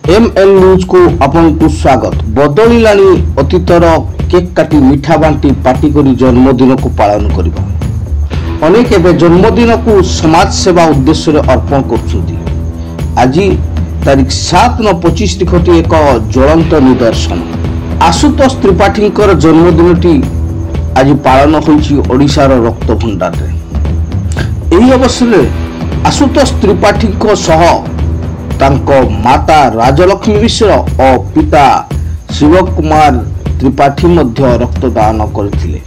MN news को आपन को स्वागत। बदलिलानी अतीतर केक काटी मिठा बांटी पार्टी करी जन्मदिन को पालन करिबा। अनेक एबे जन्मदिन को समाज सेवा उद्देश्य रे अर्पण करछुंती। आज तारीख 7/9/25 तिखटी एक ज्वलंत निदर्शन। आशुतोष त्रिपाठी जन्मदिनटी आज पालन होइछि ओडिशार रक्त भंडार रे। एही अवसर रे आशुतोष त्रिपाठी सह तांको माता राजलक्ष्मी मिश्र और पिता शिव कुमार त्रिपाठी मध्य रक्तदान करथिले।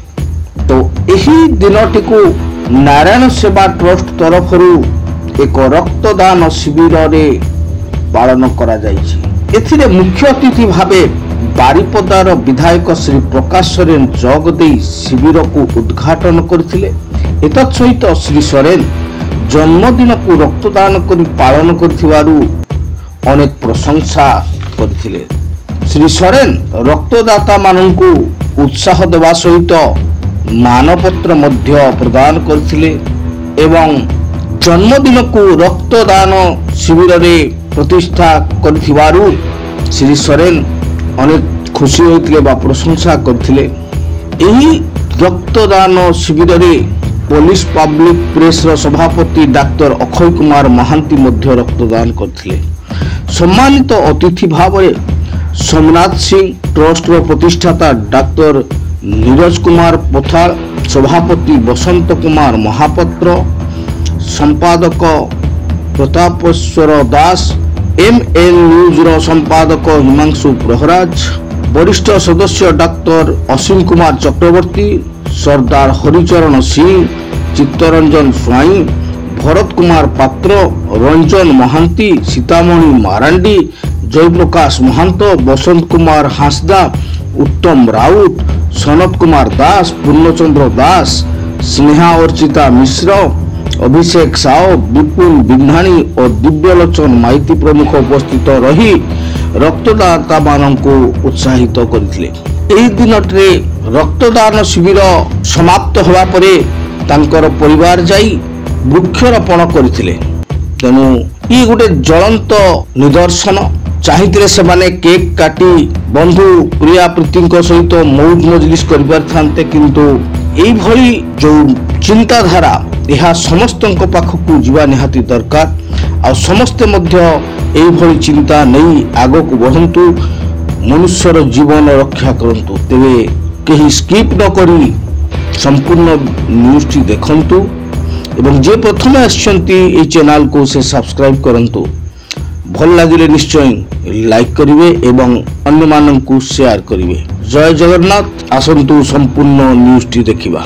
तो एही दिनटी को नारायण सेवा ट्रस्ट तरफ एक रक्तदान शिविर रे पालन करा जायछि। एथिरे मुख्य अतिथि भावे बारिपदार विधायक श्री प्रकाश सोरेन जोगदे शिविर को उद्घाटन करथिले। एतत् सहित श्री सोरेन जन्मदिन को रक्तदान करी पालन करथिबारु अनेक प्रशंसा करथिले। श्री सोरेन रक्तदाता माननकु उत्साह देवा सहित मानपत्र मध्य प्रदान करथिले एवं जन्मदिन को रक्तदान शिविर रे प्रतिष्ठा करथिबारु श्री सोरेन अनेक खुशी होइतिले बा प्रशंसा करथिले। एही रक्तदान शिविर रे पुलिस पब्लिक प्रेस सभापति डॉक्टर अक्षय कुमार महांती मध्य रक्तदान करथिले। सम्मानित अतिथि भाव सोमनाथ सिंह ट्रस्ट प्रतिष्ठाता डॉक्टर नीरज कुमार पोथाल, सभापति बसंत कुमार महापात्र, संपादक प्रतापेश्वर दास, MN न्यूज संपादक हिमांशु प्रहराज, वरिष्ठ सदस्य डॉक्टर असीम कुमार चक्रवर्ती, सरदार हरिचरण सिंह, चित्तरंजन स्वाई, भरत कुमार पात्र, रंजन महांती, सीतामणि मारांडी, जयप्रकाश महंत, बसंत कुमार हांसदा, उत्तम राउत, सनत कुमार दास, पूर्णचंद्र दास, स्नेहा अर्चिता मिश्र, अभिषेक साव, विपुल बिन्हाणी और दिव्यलोचन माइती प्रमुख उपस्थित रही रक्तदाता माननकु उत्साहित करथिले। एही दिनटे रक्तदान शिविर समाप्त होवा परे तांकर परिवार जाई वृक्षरोपण करथिले। तेणु ई गोटे ज्वलंत निदर्शन। चाहिए से माने केक काटी बंधु प्रिया प्रीति सहित मौज मजलिस कर किंतु एई भली जो चिंताधारा यह समस्त पाखक जीवा निहाती दरकार। आ समस्ते मध्य एई भली चिंता नहीं आगो को बढ़ंतु, मनुष्यर जीवन रक्षा करंतु। तेरे कहीं स्किप न करी संपूर्ण न्यूज टी देखंतु एवं जे प्रथम आछंती चैनल को से सब्सक्राइब करंतु। भल लगे निश्चय लाइक करिवे एवं अन्य मानन को शेयर करिवे। जय जगन्नाथ। आसंतु संपूर्ण न्यूज टी देखिबा।